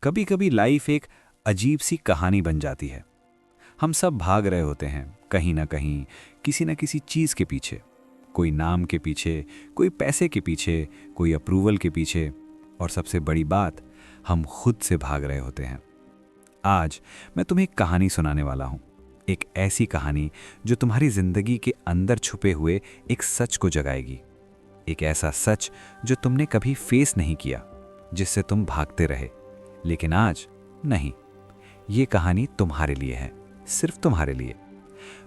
कभी कभी लाइफ एक अजीब सी कहानी बन जाती है। हम सब भाग रहे होते हैं कहीं ना कहीं, किसी न किसी चीज़ के पीछे, कोई नाम के पीछे, कोई पैसे के पीछे, कोई अप्रूवल के पीछे, और सबसे बड़ी बात, हम खुद से भाग रहे होते हैं। आज मैं तुम्हें एक कहानी सुनाने वाला हूँ, एक ऐसी कहानी जो तुम्हारी जिंदगी के अंदर छुपे हुए एक सच को जगाएगी। एक ऐसा सच जो तुमने कभी फेस नहीं किया, जिससे तुम भागते रहे, लेकिन आज नहीं। ये कहानी तुम्हारे लिए है, सिर्फ तुम्हारे लिए।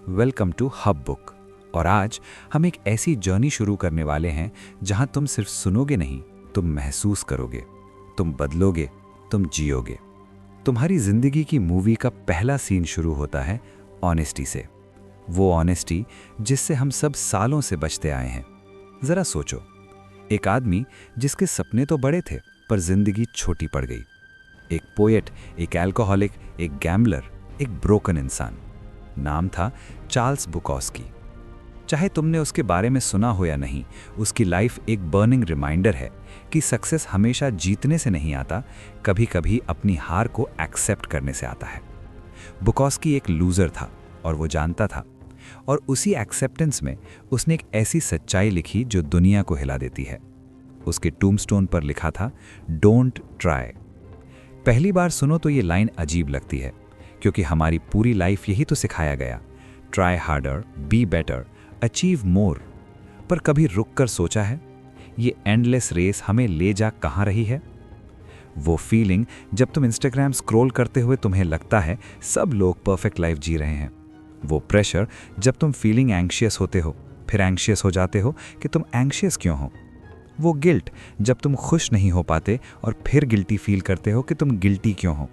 Welcome to Hub Book. और आज हम एक ऐसी जर्नी शुरू करने वाले हैं जहां तुम सिर्फ सुनोगे नहीं, तुम महसूस करोगे, तुम बदलोगे, तुम जियोगे। तुम्हारी जिंदगी की मूवी का पहला सीन शुरू होता है ऑनेस्टी से। वो ऑनेस्टी जिससे हम सब सालों से बचते आए हैं। जरा सोचो, एक आदमी जिसके सपने तो बड़े थे पर जिंदगी छोटी पड़ गई। एक पोएट, एक अल्कोहलिक, एक गैम्बलर, एक ब्रोकन इंसान। नाम था चार्ल्स बुकॉस्की। चाहे तुमने उसके बारे में सुना हो या नहीं, उसकी लाइफ एक बर्निंग रिमाइंडर है कि सक्सेस हमेशा जीतने से नहीं आता, कभी कभी अपनी हार को एक्सेप्ट करने से आता है। बुकॉस्की एक लूजर था और वो जानता था, और उसी एक्सेप्टेंस में उसने एक ऐसी सच्चाई लिखी जो दुनिया को हिला देती है। उसके टूम्बस्टोन पर लिखा था, डोंट ट्राई। पहली बार सुनो तो ये लाइन अजीब लगती है, क्योंकि हमारी पूरी लाइफ यही तो सिखाया गया, try harder, be better, achieve more. पर कभी रुक कर सोचा है, ये एंडलेस रेस हमें ले जा कहाँ रही है? वो फीलिंग जब तुम इंस्टाग्राम स्क्रॉल करते हुए तुम्हें लगता है सब लोग परफेक्ट लाइफ जी रहे हैं। वो प्रेशर जब तुम फीलिंग एंग्शियस होते हो, फिर एंग्शियस हो जाते हो कि तुम एंग्शियस क्यों हो। वो गिल्ट जब तुम खुश नहीं हो पाते और फिर गिल्टी फील करते हो कि तुम गिल्टी क्यों हो।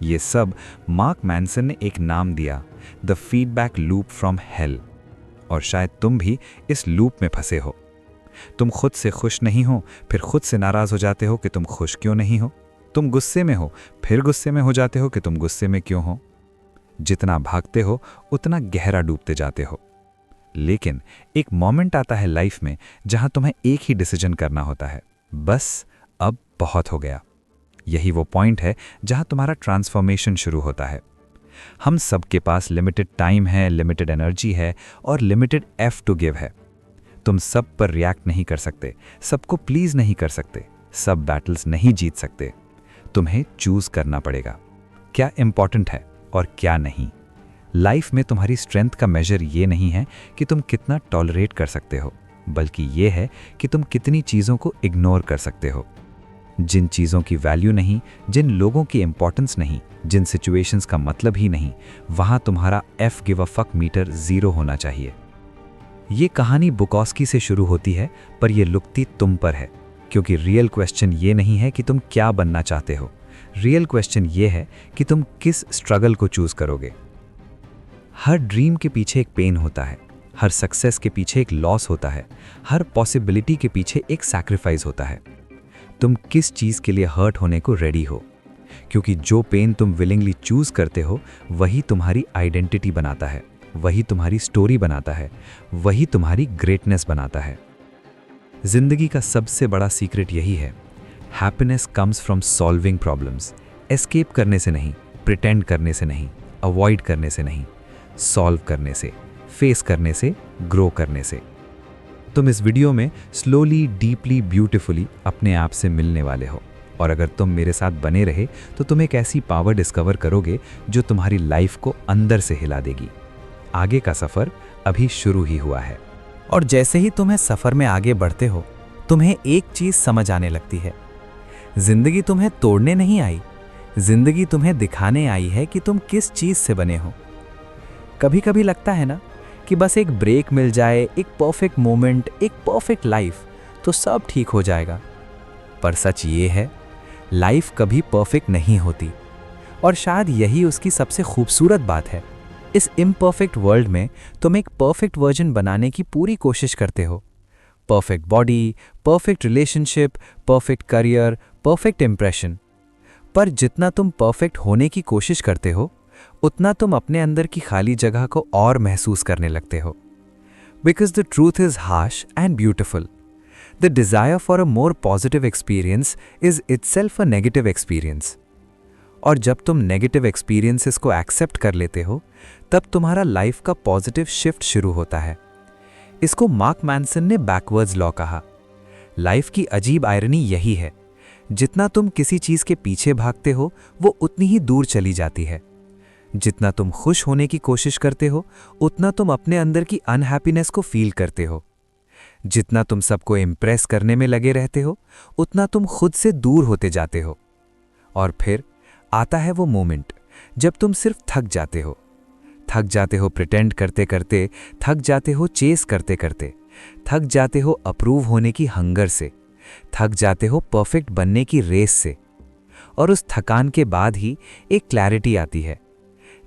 ये सब मार्क मैनसन ने एक नाम दिया, the feedback loop from hello. और शायद तुम भी इस लूप में फंसे हो। तुम खुद से खुश नहीं हो, फिर खुद से नाराज हो जाते हो कि तुम खुश क्यों नहीं हो। तुम गुस्से में हो, फिर गुस्से में हो जाते हो कि तुम गुस्से में क्यों हो। जितना भागते हो उतना गहरा डूबते जाते हो। लेकिन एक मोमेंट आता है लाइफ में जहां तुम्हें एक ही डिसीजन करना होता है, बस अब बहुत हो गया। यही वो पॉइंट है जहां तुम्हारा ट्रांसफॉर्मेशन शुरू होता है। हम सबके पास लिमिटेड टाइम है, लिमिटेड एनर्जी है और लिमिटेड एफ टू गिव है। तुम सब पर रिएक्ट नहीं कर सकते, सबको प्लीज नहीं कर सकते, सब बैटल्स नहीं जीत सकते। तुम्हें चूज करना पड़ेगा, क्या इंपॉर्टेंट है और क्या नहीं। लाइफ में तुम्हारी स्ट्रेंथ का मेजर ये नहीं है कि तुम कितना टॉलरेट कर सकते हो, बल्कि ये है कि तुम कितनी चीज़ों को इग्नोर कर सकते हो। जिन चीज़ों की वैल्यू नहीं, जिन लोगों की इंपॉर्टेंस नहीं, जिन सिचुएशंस का मतलब ही नहीं, वहाँ तुम्हारा F give a fuck meter 0 होना चाहिए। ये कहानी बुकॉस्की से शुरू होती है, पर यह लुकती तुम पर है, क्योंकि रियल क्वेश्चन ये नहीं है कि तुम क्या बनना चाहते हो। रियल क्वेश्चन ये है कि तुम किस स्ट्रगल को चूज करोगे। हर ड्रीम के पीछे एक पेन होता है, हर सक्सेस के पीछे एक लॉस होता है, हर पॉसिबिलिटी के पीछे एक सैक्रिफाइस होता है। तुम किस चीज़ के लिए हर्ट होने को रेडी हो, क्योंकि जो पेन तुम विलिंगली चूज करते हो वही तुम्हारी आइडेंटिटी बनाता है, वही तुम्हारी स्टोरी बनाता है, वही तुम्हारी ग्रेटनेस बनाता है। जिंदगी का सबसे बड़ा सीक्रेट यही है, happiness comes from solving problems. Escape करने से नहीं, प्रिटेंड करने से नहीं, अवॉइड करने से नहीं, सॉल्व करने से, फेस करने से, ग्रो करने से। तुम इस वीडियो में स्लोली, डीपली, ब्यूटिफुली अपने आप से मिलने वाले हो, और अगर तुम मेरे साथ बने रहे तो तुम एक ऐसी पावर डिस्कवर करोगे जो तुम्हारी लाइफ को अंदर से हिला देगी। आगे का सफ़र अभी शुरू ही हुआ है। और जैसे ही तुम इस सफ़र में आगे बढ़ते हो, तुम्हें एक चीज़ समझ आने लगती है, जिंदगी तुम्हें तोड़ने नहीं आई, जिंदगी तुम्हें दिखाने आई है कि तुम किस चीज़ से बने हो। कभी कभी लगता है ना कि बस एक ब्रेक मिल जाए, एक परफेक्ट मोमेंट, एक परफेक्ट लाइफ, तो सब ठीक हो जाएगा। पर सच ये है, लाइफ कभी परफेक्ट नहीं होती, और शायद यही उसकी सबसे खूबसूरत बात है। इस इम्परफेक्ट वर्ल्ड में तुम एक परफेक्ट वर्जन बनाने की पूरी कोशिश करते हो। Perfect body, perfect relationship, perfect career, perfect impression. पर जितना तुम परफेक्ट होने की कोशिश करते हो, उतना तुम अपने अंदर की खाली जगह को और महसूस करने लगते हो। Because the truth is harsh and beautiful. The desire for a more positive experience is itself a negative experience. और जब तुम नेगेटिव एक्सपीरियंसेस को एक्सेप्ट कर लेते हो, तब तुम्हारा लाइफ का पॉजिटिव शिफ्ट शुरू होता है। इसको मार्क मैनसन ने बैकवर्ड्स लॉ कहा। लाइफ की अजीब आयरनी यही है, जितना तुम किसी चीज के पीछे भागते हो वो उतनी ही दूर चली जाती है। जितना तुम खुश होने की कोशिश करते हो उतना तुम अपने अंदर की अनहैप्पीनेस को फील करते हो। जितना तुम सबको इम्प्रेस करने में लगे रहते हो उतना तुम खुद से दूर होते जाते हो। और फिर आता है वो मोमेंट जब तुम सिर्फ थक जाते हो प्रिटेंड करते करते, थक जाते हो चेस करते करते, थक जाते हो अप्रूव होने की हंगर से, थक जाते हो परफेक्ट बनने की रेस से। और उस थकान के बाद ही एक क्लैरिटी आती है,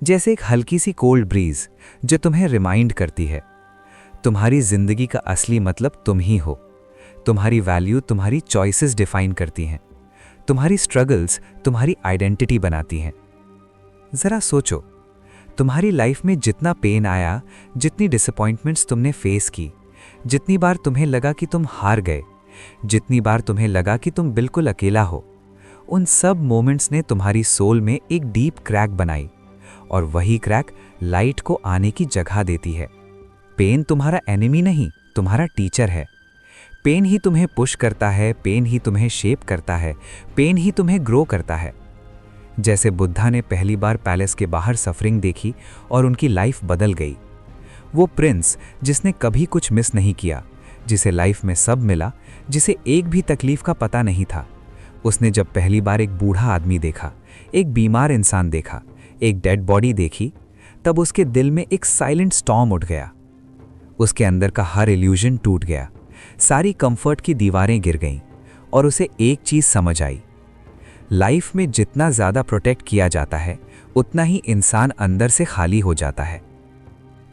जैसे एक हल्की सी कोल्ड ब्रीज जो तुम्हें रिमाइंड करती है तुम्हारी जिंदगी का असली मतलब तुम ही हो। तुम्हारी वैल्यू तुम्हारी चॉइसेस डिफाइन करती हैं। तुम्हारी स्ट्रगल्स तुम्हारी आइडेंटिटी बनाती हैं। जरा सोचो, तुम्हारी लाइफ में जितना पेन आया, जितनी डिसअपॉइंटमेंट्स तुमने फेस की, जितनी बार तुम्हें लगा कि तुम हार गए, जितनी बार तुम्हें लगा कि तुम बिल्कुल अकेला हो, उन सब मोमेंट्स ने तुम्हारी सोल में एक डीप क्रैक बनाई। और वही क्रैक लाइट को आने की जगह देती है। पेन तुम्हारा एनिमी नहीं, तुम्हारा टीचर है। पेन ही तुम्हें पुश करता है, पेन ही तुम्हें शेप करता है, पेन ही तुम्हें ग्रो करता है। जैसे बुद्धा ने पहली बार पैलेस के बाहर सफरिंग देखी और उनकी लाइफ बदल गई। वो प्रिंस जिसने कभी कुछ मिस नहीं किया, जिसे लाइफ में सब मिला, जिसे एक भी तकलीफ का पता नहीं था, उसने जब पहली बार एक बूढ़ा आदमी देखा, एक बीमार इंसान देखा, एक डेड बॉडी देखी, तब उसके दिल में एक साइलेंट स्टॉर्म उठ गया। उसके अंदर का हर इल्यूजन टूट गया, सारी कंफर्ट की दीवारें गिर गईं और उसे एक चीज समझ आई, लाइफ में जितना ज्यादा प्रोटेक्ट किया जाता है उतना ही इंसान अंदर से खाली हो जाता है।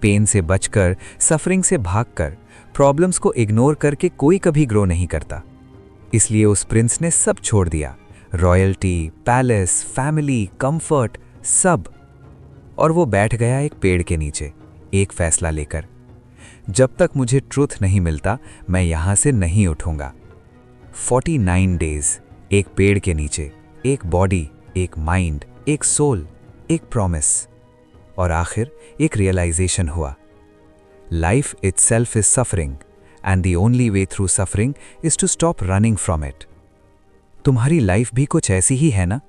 पेन से बचकर, सफरिंग से भागकर, प्रॉब्लम्स को इग्नोर करके कोई कभी ग्रो नहीं करता। इसलिए उस प्रिंस ने सब छोड़ दिया, रॉयल्टी, पैलेस, फैमिली, कंफर्ट, सब। और वो बैठ गया एक पेड़ के नीचे, एक फैसला लेकर, जब तक मुझे ट्रूथ नहीं मिलता मैं यहां से नहीं उठूंगा। 49 डेज एक पेड़ के नीचे, एक बॉडी, एक माइंड, एक सोल, एक प्रॉमिस। और आखिर एक रियलाइजेशन हुआ, life itself is suffering and the only way through suffering is to stop running from it. तुम्हारी लाइफ भी कुछ ऐसी ही है ना?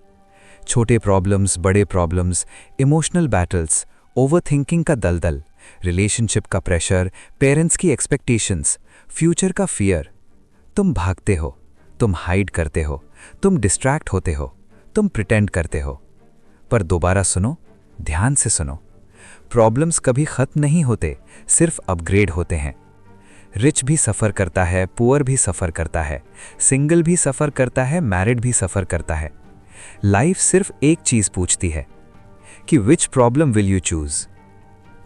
छोटे प्रॉब्लम्स, बड़े प्रॉब्लम्स, इमोशनल बैटल्स, ओवरथिंकिंग का दलदल, रिलेशनशिप का प्रेशर, पेरेंट्स की एक्सपेक्टेशंस, फ्यूचर का फियर। तुम भागते हो, तुम हाइड करते हो, तुम डिस्ट्रैक्ट होते हो, तुम प्रिटेंड करते हो। पर दोबारा सुनो, ध्यान से सुनो, प्रॉब्लम्स कभी खत्म नहीं होते, सिर्फ अपग्रेड होते हैं। रिच भी सफ़र करता है, पुअर भी सफ़र करता है, सिंगल भी सफ़र करता है, मैरिड भी सफ़र करता है। लाइफ सिर्फ एक चीज़ पूछती है कि विच प्रॉब्लम विल यू चूज़।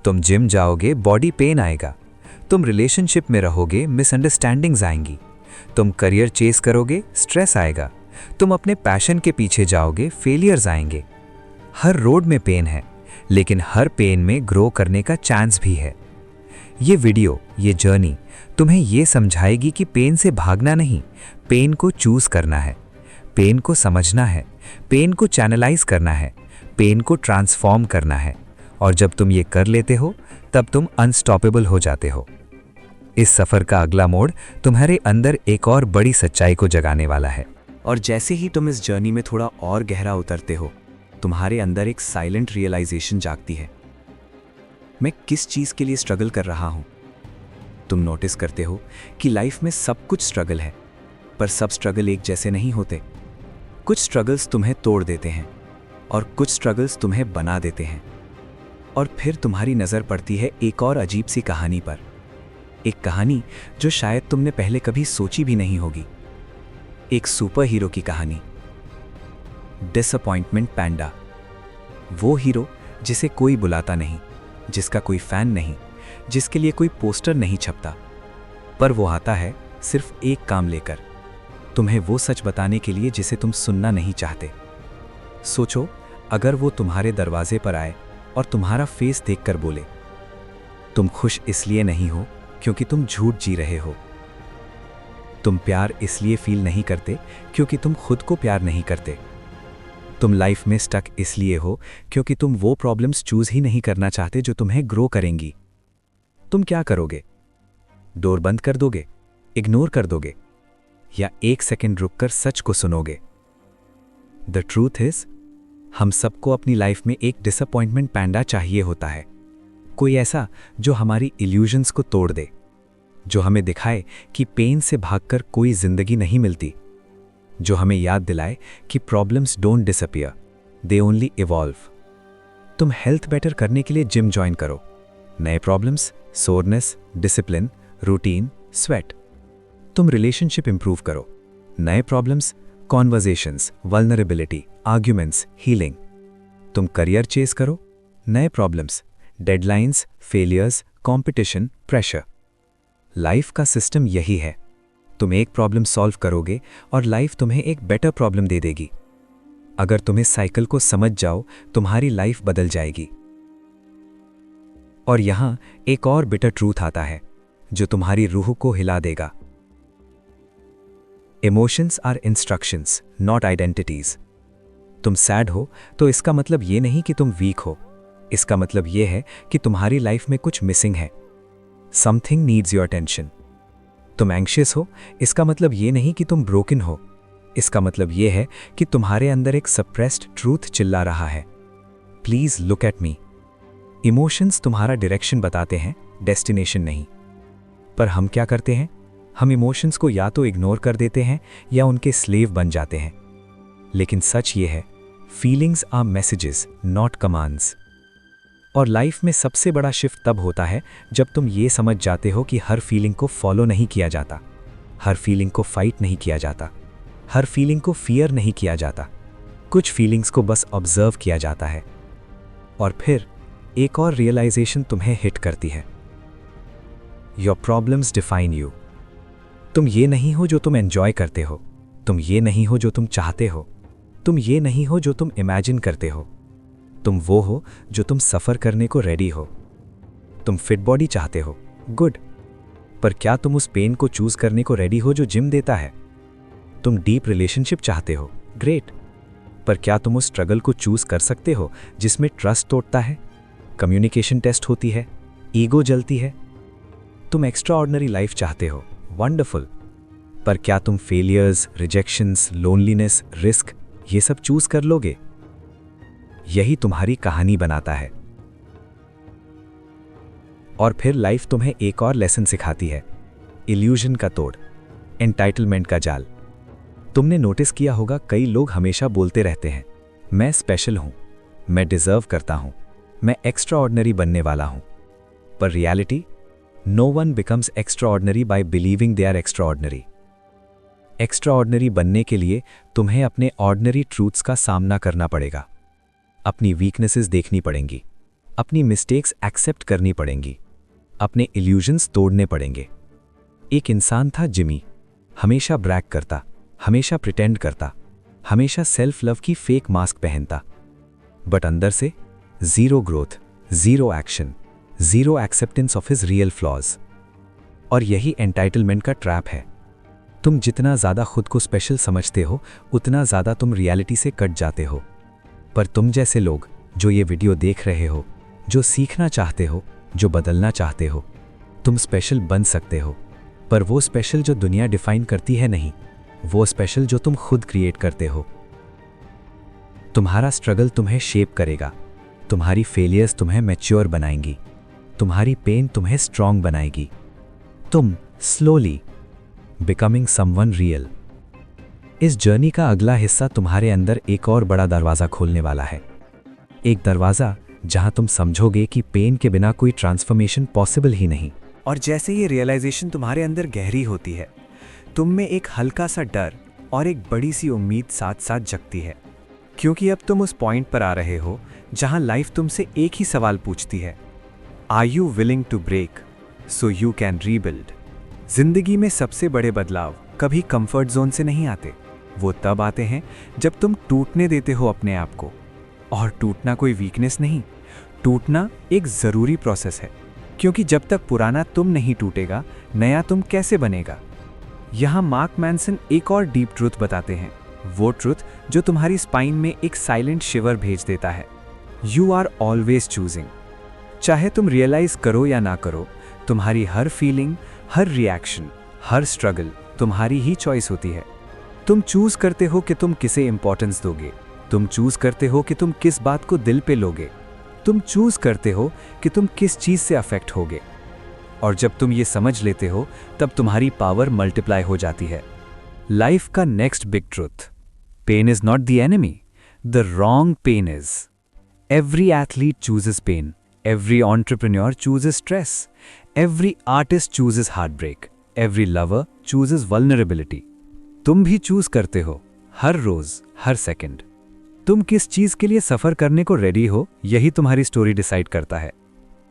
तुम जिम जाओगे, बॉडी पेन आएगा। तुम रिलेशनशिप में रहोगे, मिसअंडरस्टैंडिंग्स आएंगी। तुम करियर चेस करोगे, स्ट्रेस आएगा। तुम अपने पैशन के पीछे जाओगे, फेलियर्स आएंगे। हर रोड में पेन है, लेकिन हर पेन में ग्रो करने का चांस भी है। ये वीडियो, ये जर्नी तुम्हें ये समझाएगी कि पेन से भागना नहीं, पेन को चूज करना है, पेन को समझना है, पेन को चैनलाइज करना है, पेन को ट्रांसफॉर्म करना है। और जब तुम ये कर लेते हो तब तुम अनस्टॉपेबल हो जाते हो। इस सफ़र का अगला मोड़ तुम्हारे अंदर एक और बड़ी सच्चाई को जगाने वाला है। और जैसे ही तुम इस जर्नी में थोड़ा और गहरा उतरते हो, तुम्हारे अंदर एक साइलेंट रियलाइजेशन जागती है, मैं किस चीज़ के लिए स्ट्रगल कर रहा हूँ। तुम नोटिस करते हो कि लाइफ में सब कुछ स्ट्रगल है, पर सब स्ट्रगल एक जैसे नहीं होते। कुछ स्ट्रगल्स तुम्हें तोड़ देते हैं और कुछ स्ट्रगल्स तुम्हें बना देते हैं। और फिर तुम्हारी नज़र पड़ती है एक और अजीब सी कहानी पर, एक कहानी जो शायद तुमने पहले कभी सोची भी नहीं होगी। एक सुपर हीरो की कहानी, डिसअपॉइंटमेंट पैंडा। वो हीरो जिसे कोई बुलाता नहीं, जिसका कोई फैन नहीं, जिसके लिए कोई पोस्टर नहीं छपता, पर वो आता है सिर्फ एक काम लेकर, तुम्हें वो सच बताने के लिए जिसे तुम सुनना नहीं चाहते। सोचो, अगर वो तुम्हारे दरवाजे पर आए और तुम्हारा फेस देखकर बोले, तुम खुश इसलिए नहीं हो क्योंकि तुम झूठ जी रहे हो, तुम प्यार इसलिए फील नहीं करते क्योंकि तुम खुद को प्यार नहीं करते, तुम लाइफ में स्टक इसलिए हो क्योंकि तुम वो प्रॉब्लम्स चूज ही नहीं करना चाहते जो तुम्हें ग्रो करेंगी। तुम क्या करोगे? डोर बंद कर दोगे, इग्नोर कर दोगे, या एक सेकंड रुककर सच को सुनोगे? द ट्रूथ इज, हम सबको अपनी लाइफ में एक डिसअपॉइंटमेंट पैंडा चाहिए होता है। कोई ऐसा जो हमारी इल्यूजन्स को तोड़ दे, जो हमें दिखाए कि पेन से भागकर कोई जिंदगी नहीं मिलती, जो हमें याद दिलाए कि problems don't disappear, they only evolve. तुम हेल्थ बेटर करने के लिए जिम ज्वाइन करो। नए problems, soreness, discipline, routine, sweat. तुम रिलेशनशिप इंप्रूव करो। नए problems, conversations, vulnerability, arguments, healing. तुम करियर चेस करो। नए problems, deadlines, failures, competition, pressure. Life का सिस्टम यही है। तुम एक प्रॉब्लम सॉल्व करोगे और लाइफ तुम्हें एक बेटर प्रॉब्लम दे देगी। अगर तुम इस साइकिल को समझ जाओ, तुम्हारी लाइफ बदल जाएगी। और यहां एक और बिटर ट्रूथ आता है जो तुम्हारी रूह को हिला देगा। Emotions are instructions, not identities. तुम सैड हो तो इसका मतलब ये नहीं कि तुम वीक हो। इसका मतलब ये है कि तुम्हारी लाइफ में कुछ मिसिंग है। Something needs your attention. तुम एंग्शियस हो, इसका मतलब ये नहीं कि तुम ब्रोकन हो। इसका मतलब ये है कि तुम्हारे अंदर एक सप्रेस्ड ट्रूथ चिल्ला रहा है, please look at me. Emotions तुम्हारा डायरेक्शन बताते हैं, डेस्टिनेशन नहीं। पर हम क्या करते हैं? हम इमोशंस को या तो इग्नोर कर देते हैं या उनके स्लेव बन जाते हैं। लेकिन सच ये है, feelings are messages, not commands. और लाइफ में सबसे बड़ा शिफ्ट तब होता है जब तुम ये समझ जाते हो कि हर फीलिंग को फॉलो नहीं किया जाता, हर फीलिंग को फाइट नहीं किया जाता, हर फीलिंग को फियर नहीं किया जाता। कुछ फीलिंग्स को बस ऑब्जर्व किया जाता है। और फिर एक और रियलाइजेशन तुम्हें हिट करती है, योर प्रॉब्लम्स डिफाइन यू। तुम ये नहीं हो जो तुम एंजॉय करते हो, तुम ये नहीं हो जो तुम चाहते हो, तुम ये नहीं हो जो तुम इमेजिन करते हो। तुम वो हो जो तुम सफ़र करने को रेडी हो। तुम फिट बॉडी चाहते हो, गुड, पर क्या तुम उस पेन को चूज करने को रेडी हो जो जिम देता है? तुम डीप रिलेशनशिप चाहते हो, ग्रेट, पर क्या तुम उस स्ट्रगल को चूज कर सकते हो जिसमें ट्रस्ट तोड़ता है, कम्युनिकेशन टेस्ट होती है, ईगो जलती है? तुम एक्स्ट्रा ऑर्डिनरी लाइफ चाहते हो, वंडरफुल, पर क्या तुम फेलियर्स, रिजेक्शंस, लोनलीनेस, रिस्क ये सब चूज कर लोगे? यही तुम्हारी कहानी बनाता है। और फिर लाइफ तुम्हें एक और लेसन सिखाती है, इल्यूजन का तोड़, एंटाइटलमेंट का जाल। तुमने नोटिस किया होगा कई लोग हमेशा बोलते रहते हैं, मैं स्पेशल हूं, मैं डिजर्व करता हूं, मैं एक्स्ट्रा ऑर्डिनरी बनने वाला हूं। पर reality, no one becomes extraordinary by believing they are extraordinary. Extraordinary बनने के लिए तुम्हें अपने ऑर्डिनरी ट्रूथ्स का सामना करना पड़ेगा, अपनी वीकनेसेस देखनी पड़ेंगी, अपनी मिस्टेक्स एक्सेप्ट करनी पड़ेंगी, अपने इल्यूजन्स तोड़ने पड़ेंगे। एक इंसान था जिमी, हमेशा ब्रैग करता, हमेशा प्रिटेंड करता, हमेशा सेल्फ लव की फेक मास्क पहनता, बट अंदर से zero growth, zero action, zero acceptance of his real flaws. और यही एंटाइटलमेंट का ट्रैप है। तुम जितना ज्यादा खुद को स्पेशल समझते हो, उतना ज्यादा तुम रियलिटी से कट जाते हो। पर तुम जैसे लोग जो ये वीडियो देख रहे हो, जो सीखना चाहते हो, जो बदलना चाहते हो, तुम स्पेशल बन सकते हो। पर वो स्पेशल जो दुनिया डिफाइन करती है नहीं, वो स्पेशल जो तुम खुद क्रिएट करते हो। तुम्हारा स्ट्रगल तुम्हें शेप करेगा, तुम्हारी फेलियर्स तुम्हें मैच्योर बनाएंगी, तुम्हारी पेन तुम्हें स्ट्रांग बनाएगी। तुम स्लोली बिकमिंग समवन रियल। इस जर्नी का अगला हिस्सा तुम्हारे अंदर एक और बड़ा दरवाज़ा खोलने वाला है। एक दरवाज़ा जहां तुम समझोगे कि पेन के बिना कोई ट्रांसफॉर्मेशन पॉसिबल ही नहीं। और जैसे ये रियलाइजेशन तुम्हारे अंदर गहरी होती है, तुम में एक हल्का सा डर और एक बड़ी सी उम्मीद साथ साथ जगती है, क्योंकि अब तुम उस पॉइंट पर आ रहे हो जहां लाइफ तुमसे एक ही सवाल पूछती है, are you willing to break so you can rebuild. जिंदगी में सबसे बड़े बदलाव कभी कंफर्ट जोन से नहीं आते, वो तब आते हैं जब तुम टूटने देते हो अपने आप को। और टूटना कोई वीकनेस नहीं, टूटना एक ज़रूरी प्रोसेस है, क्योंकि जब तक पुराना तुम नहीं टूटेगा, नया तुम कैसे बनेगा। यहाँ मार्क मैनसन एक और डीप ट्रूथ बताते हैं, वो ट्रुथ जो तुम्हारी स्पाइन में एक साइलेंट शिवर भेज देता है। You are always choosing. चाहे तुम रियलाइज करो या ना करो, तुम्हारी हर फीलिंग, हर रिएक्शन, हर स्ट्रगल तुम्हारी ही चॉइस होती है। तुम चूज करते हो कि तुम किसे इंपॉर्टेंस दोगे, तुम चूज करते हो कि तुम किस बात को दिल पे लोगे, तुम चूज करते हो कि तुम किस चीज से अफेक्ट होगे। और जब तुम ये समझ लेते हो तब तुम्हारी पावर मल्टीप्लाई हो जाती है। लाइफ का next big truth, pain is not the enemy, the wrong pain is. Every athlete chooses pain, every entrepreneur chooses stress, every artist chooses heartbreak, every lover chooses vulnerability. तुम भी choose करते हो, हर रोज, हर second. तुम किस चीज के लिए सफर करने को रेडी हो, यही तुम्हारी स्टोरी डिसाइड करता है।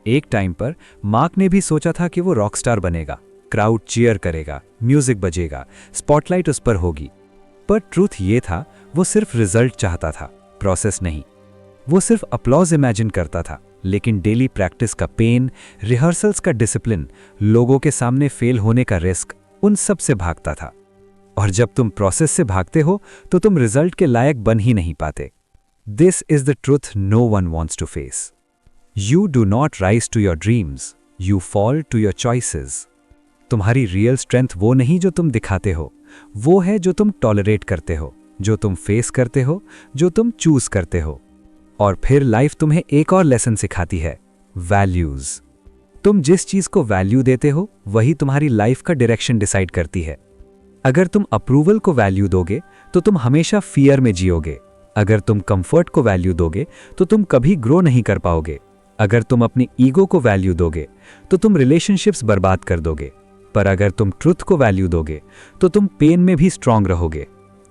एक टाइम पर मार्क ने भी सोचा था कि वो रॉकस्टार बनेगा, क्राउड चीयर करेगा, म्यूजिक बजेगा, स्पॉटलाइट उस पर होगी। पर ट्रूथ ये था, वो सिर्फ रिजल्ट चाहता था, प्रोसेस नहीं। वो सिर्फ अपलॉज इमेजिन करता था, लेकिन डेली प्रैक्टिस का पेन, रिहर्सल्स का डिसिप्लिन, लोगों के सामने फेल होने का रिस्क, उन सब से भागता था। और जब तुम प्रोसेस से भागते हो तो तुम रिजल्ट के लायक बन ही नहीं पाते। This is the truth no one wants to face. You do not rise to your dreams, you fall to your choices. तुम्हारी रियल स्ट्रेंथ वो नहीं जो तुम दिखाते हो, वो है जो तुम टॉलरेट करते हो, जो तुम फेस करते हो, जो तुम चूज करते हो। और फिर लाइफ तुम्हें एक और लेसन सिखाती है, वैल्यूज। तुम जिस चीज को वैल्यू देते हो वही तुम्हारी लाइफ का डायरेक्शन डिसाइड करती है। अगर तुम अप्रूवल को वैल्यू दोगे तो तुम हमेशा फियर में जियोगे। अगर तुम कंफर्ट को वैल्यू दोगे तो तुम कभी ग्रो नहीं कर पाओगे। अगर तुम अपनी ईगो को वैल्यू दोगे तो तुम रिलेशनशिप्स बर्बाद कर दोगे। पर अगर तुम ट्रुथ को वैल्यू दोगे तो तुम पेन में भी स्ट्रांग रहोगे।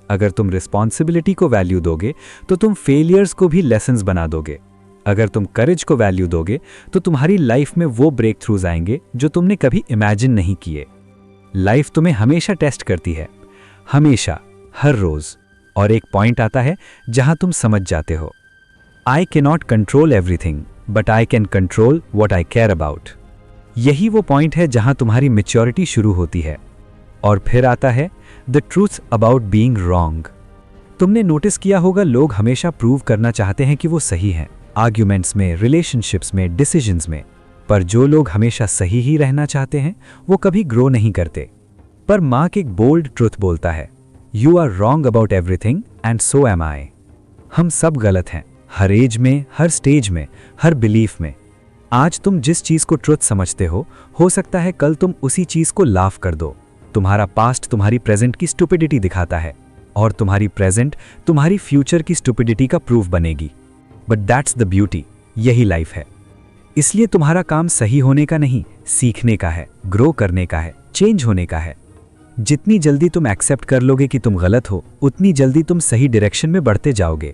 अगर तुम रिस्पॉन्सिबिलिटी को वैल्यू दोगे तो तुम फेलियर्स को भी लेसन्स बना दोगे। अगर तुम करेज को वैल्यू दोगे तो तुम्हारी लाइफ में वो ब्रेक थ्रूज आएंगे जो तुमने कभी इमेजिन नहीं किए। लाइफ तुम्हें हमेशा टेस्ट करती है, हमेशा, हर रोज। और एक पॉइंट आता है जहां तुम समझ जाते हो, I can not control everything but I can control what I care about. यही वो पॉइंट है जहां तुम्हारी मैच्योरिटी शुरू होती है। और फिर आता है the truth about being wrong. तुमने नोटिस किया होगा, लोग हमेशा प्रूव करना चाहते हैं कि वो सही हैं, आर्ग्यूमेंट्स में, रिलेशनशिप्स में, डिसीजंस में। पर जो लोग हमेशा सही ही रहना चाहते हैं वो कभी ग्रो नहीं करते। पर मार्क एक बोल्ड ट्रुथ बोलता है, you are wrong about everything and so am I. हम सब गलत हैं, हर एज में, हर स्टेज में, हर बिलीफ में। आज तुम जिस चीज को ट्रुथ समझते हो सकता है कल तुम उसी चीज को लाफ कर दो। तुम्हारा पास्ट तुम्हारी प्रेजेंट की स्टुपिडिटी दिखाता है और तुम्हारी प्रेजेंट तुम्हारी फ्यूचर की स्टुपिडिटी का प्रूफ बनेगी। बट दैट्स द ब्यूटी, यही लाइफ है। इसलिए तुम्हारा काम सही होने का नहीं, सीखने का है, ग्रो करने का है, चेंज होने का है। जितनी जल्दी तुम एक्सेप्ट कर लोगे कि तुम गलत हो, उतनी जल्दी तुम सही डायरेक्शन में बढ़ते जाओगे।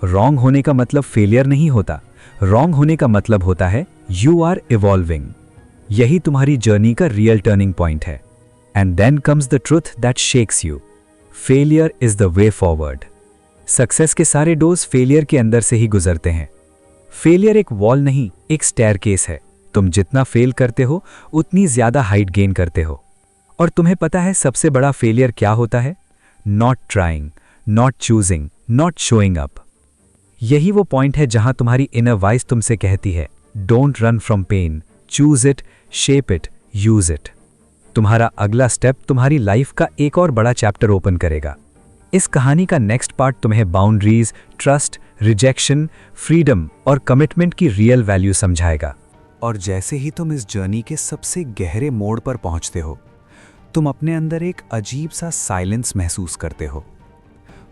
रॉन्ग होने का मतलब फेलियर नहीं होता, रॉन्ग होने का मतलब होता है यू आर इवॉल्विंग। यही तुम्हारी जर्नी का रियल टर्निंग पॉइंट है। And then comes the truth that shakes you, failure is the way forward. Success के सारे डोज फेलियर के अंदर से ही गुजरते हैं। फेलियर एक वॉल नहीं, एक स्टेयरकेस है। तुम जितना फेल करते हो उतनी ज्यादा हाइट गेन करते हो। और तुम्हें पता है सबसे बड़ा फेलियर क्या होता है? Not trying, not choosing, not showing up. यही वो पॉइंट है जहां तुम्हारी इनर वॉइस तुमसे कहती है, don't run from pain, choose it, shape it, use it. तुम्हारा अगला स्टेप तुम्हारी लाइफ का एक और बड़ा चैप्टर ओपन करेगा। इस कहानी का नेक्स्ट पार्ट तुम्हें बाउंड्रीज, ट्रस्ट, रिजेक्शन, फ्रीडम और कमिटमेंट की रियल वैल्यू समझाएगा। और जैसे ही तुम इस जर्नी के सबसे गहरे मोड़ पर पहुंचते हो, तुम अपने अंदर एक अजीब सा साइलेंस महसूस करते हो।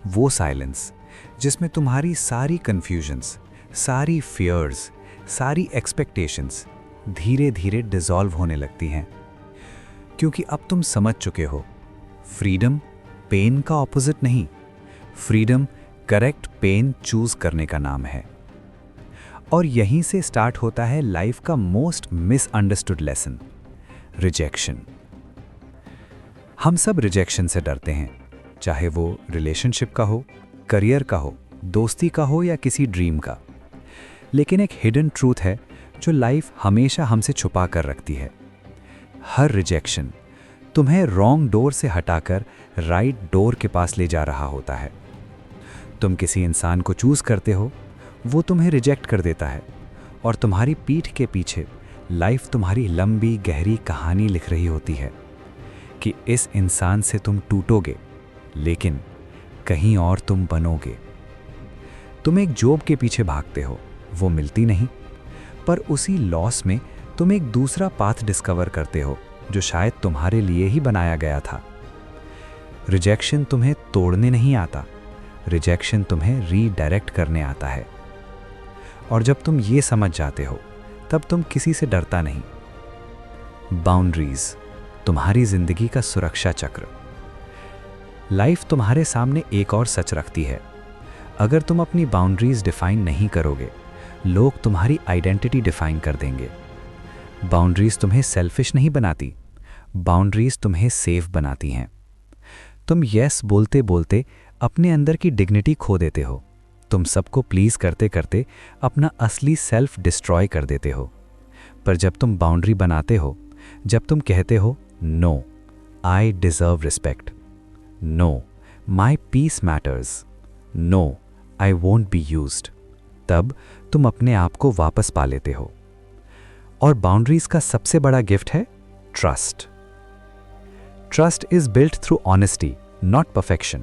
वो साइलेंस जिसमें तुम्हारी सारी कंफ्यूजन्स, सारी फियर्स, सारी एक्सपेक्टेशंस धीरे धीरे डिसॉल्व होने लगती हैं। क्योंकि अब तुम समझ चुके हो, फ्रीडम पेन का ऑपोजिट नहीं, फ्रीडम करेक्ट पेन चूज करने का नाम है। और यहीं से स्टार्ट होता है लाइफ का मोस्ट मिसअंडरस्टूड लेसन, रिजेक्शन। हम सब रिजेक्शन से डरते हैं, चाहे वो रिलेशनशिप का हो, करियर का हो, दोस्ती का हो या किसी ड्रीम का। लेकिन एक हिडन ट्रूथ है जो लाइफ हमेशा हमसे छुपा कर रखती है। हर रिजेक्शन तुम्हें रॉन्ग डोर से हटाकर राइट डोर के पास ले जा रहा होता है। तुम किसी इंसान को चूज करते हो, वो तुम्हें रिजेक्ट कर देता है, और तुम्हारी पीठ के पीछे लाइफ तुम्हारी लंबी गहरी कहानी लिख रही होती है कि इस इंसान से तुम टूटोगे, लेकिन कहीं और तुम बनोगे। तुम एक जॉब के पीछे भागते हो, वो मिलती नहीं, पर उसी लॉस में तुम एक दूसरा पाथ डिस्कवर करते हो जो शायद तुम्हारे लिए ही बनाया गया था। रिजेक्शन तुम्हें तोड़ने नहीं आता, रिजेक्शन तुम्हें रीडायरेक्ट करने आता है। और जब तुम ये समझ जाते हो, तब तुम किसी से डरता नहीं। बाउंड्रीज, तुम्हारी जिंदगी का सुरक्षा चक्र। लाइफ तुम्हारे सामने एक और सच रखती है। अगर तुम अपनी बाउंड्रीज डिफाइन नहीं करोगे, लोग तुम्हारी आइडेंटिटी डिफाइन कर देंगे। बाउंड्रीज तुम्हें सेल्फिश नहीं बनाती, बाउंड्रीज तुम्हें सेफ बनाती हैं। तुम यस बोलते बोलते अपने अंदर की डिग्निटी खो देते हो। तुम सबको प्लीज करते करते अपना असली सेल्फ डिस्ट्रॉय कर देते हो। पर जब तुम बाउंड्री बनाते हो, जब तुम कहते हो no, I deserve respect, no, my peace matters, no, I won't be used, तब तुम अपने आप को वापस पा लेते हो। और बाउंड्रीज का सबसे बड़ा गिफ्ट है trust. Trust is built through honesty, not perfection.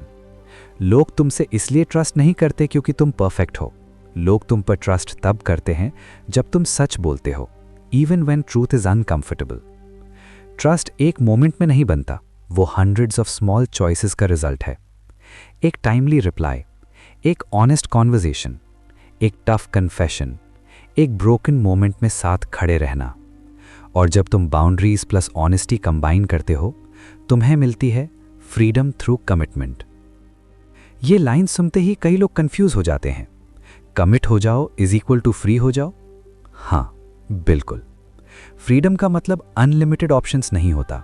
लोग तुमसे इसलिए ट्रस्ट नहीं करते क्योंकि तुम परफेक्ट हो। लोग तुम पर ट्रस्ट तब करते हैं जब तुम सच बोलते हो, even when truth is uncomfortable. Trust एक मोमेंट में नहीं बनता, वो हंड्रेड्स ऑफ स्मॉल चॉइसेस का रिजल्ट है। एक टाइमली रिप्लाई, एक ऑनेस्ट कॉन्वर्जेशन, एक टफ कन्फेशन, एक ब्रोकन मोमेंट में साथ खड़े रहना। और जब तुम बाउंड्रीज प्लस ऑनेस्टी कंबाइन करते हो, तुम्हें मिलती है फ्रीडम थ्रू कमिटमेंट। ये लाइन सुनते ही कई लोग कंफ्यूज हो जाते हैं। कमिट हो जाओ इज इक्वल टू फ्री हो जाओ? हाँ, बिल्कुल। फ्रीडम का मतलब अनलिमिटेड ऑप्शंस नहीं होता।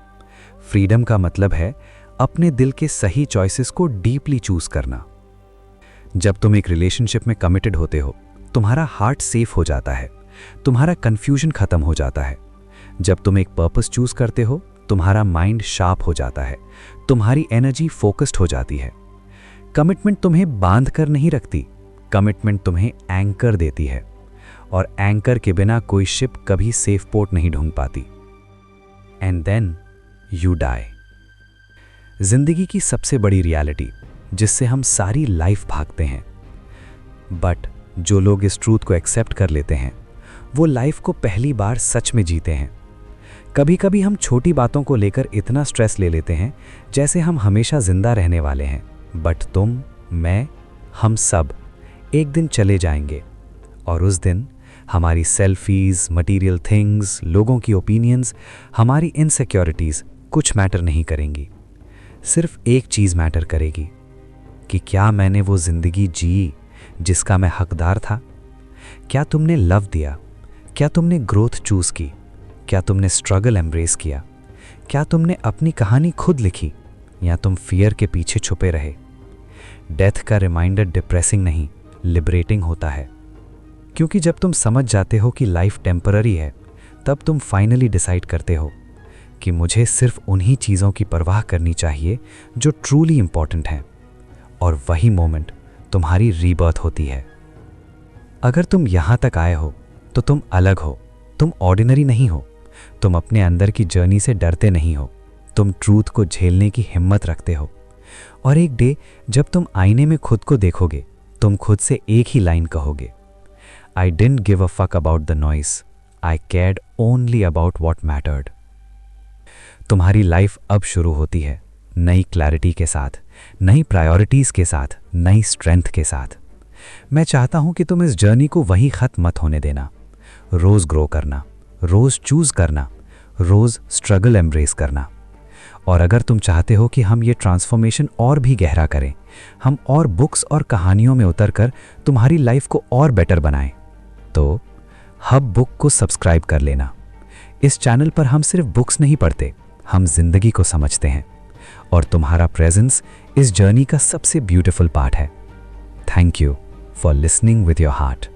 फ्रीडम का मतलब है अपने दिल के सही चॉइसेस को डीपली चूज करना। जब तुम एक रिलेशनशिप में कमिटेड होते हो, तुम्हारा हार्ट सेफ हो जाता है, तुम्हारा कंफ्यूजन खत्म हो जाता है। जब तुम एक पर्पस चूज करते हो, तुम्हारा माइंड शार्प हो जाता है, तुम्हारी एनर्जी फोकस्ड हो जाती है। कमिटमेंट तुम्हें बांध कर नहीं रखती, कमिटमेंट तुम्हें एंकर देती है, और एंकर के बिना कोई शिप कभी सेफ पोर्ट नहीं ढूंढ पाती। And then you die. जिंदगी की सबसे बड़ी रियलिटी जिससे हम सारी लाइफ भागते हैं। बट जो लोग इस ट्रूथ को एक्सेप्ट कर लेते हैं, वो लाइफ को पहली बार सच में जीते हैं। कभी कभी हम छोटी बातों को लेकर इतना स्ट्रेस ले लेते हैं जैसे हम हमेशा जिंदा रहने वाले हैं। बट तुम, मैं, हम सब एक दिन चले जाएंगे, और उस दिन हमारी सेल्फीज, मटेरियल थिंग्स, लोगों की ओपिनियंस, हमारी इनसिक्योरिटीज कुछ मैटर नहीं करेंगी। सिर्फ एक चीज़ मैटर करेगी कि क्या मैंने वो जिंदगी जी जिसका मैं हकदार था? क्या तुमने लव दिया? क्या तुमने ग्रोथ चूज की? क्या तुमने स्ट्रगल एम्ब्रेस किया? क्या तुमने अपनी कहानी खुद लिखी, या तुम फियर के पीछे छुपे रहे? डेथ का रिमाइंडर डिप्रेसिंग नहीं, लिबरेटिंग होता है। क्योंकि जब तुम समझ जाते हो कि लाइफ टेम्पररी है, तब तुम फाइनली डिसाइड करते हो कि मुझे सिर्फ उन्हीं चीज़ों की परवाह करनी चाहिए जो ट्रूली इंपॉर्टेंट हैं, और वही मोमेंट तुम्हारी रीबर्थ होती है। अगर तुम यहाँ तक आए हो तो तुम अलग हो, तुम ऑर्डिनरी नहीं हो, तुम अपने अंदर की जर्नी से डरते नहीं हो, तुम ट्रूथ को झेलने की हिम्मत रखते हो। और एक डे जब तुम आईने में खुद को देखोगे, तुम खुद से एक ही लाइन कहोगे, I didn't give a fuck about the noise, I cared only about what mattered. तुम्हारी लाइफ अब शुरू होती है, नई क्लैरिटी के साथ, नई प्रायोरिटीज़ के साथ, नई स्ट्रेंथ के साथ। मैं चाहता हूं कि तुम इस जर्नी को वहीं ख़त्म मत होने देना। रोज़ ग्रो करना, रोज़ चूज़ करना, रोज़ स्ट्रगल एम्ब्रेस करना। और अगर तुम चाहते हो कि हम ये ट्रांसफॉर्मेशन और भी गहरा करें, हम और बुक्स और कहानियों में उतरकर तुम्हारी लाइफ को और बेटर बनाएं, तो हब बुक को सब्सक्राइब कर लेना। इस चैनल पर हम सिर्फ बुक्स नहीं पढ़ते, हम जिंदगी को समझते हैं, और तुम्हारा प्रेजेंस इस जर्नी का सबसे ब्यूटीफुल पार्ट है। Thank you for listening with your heart.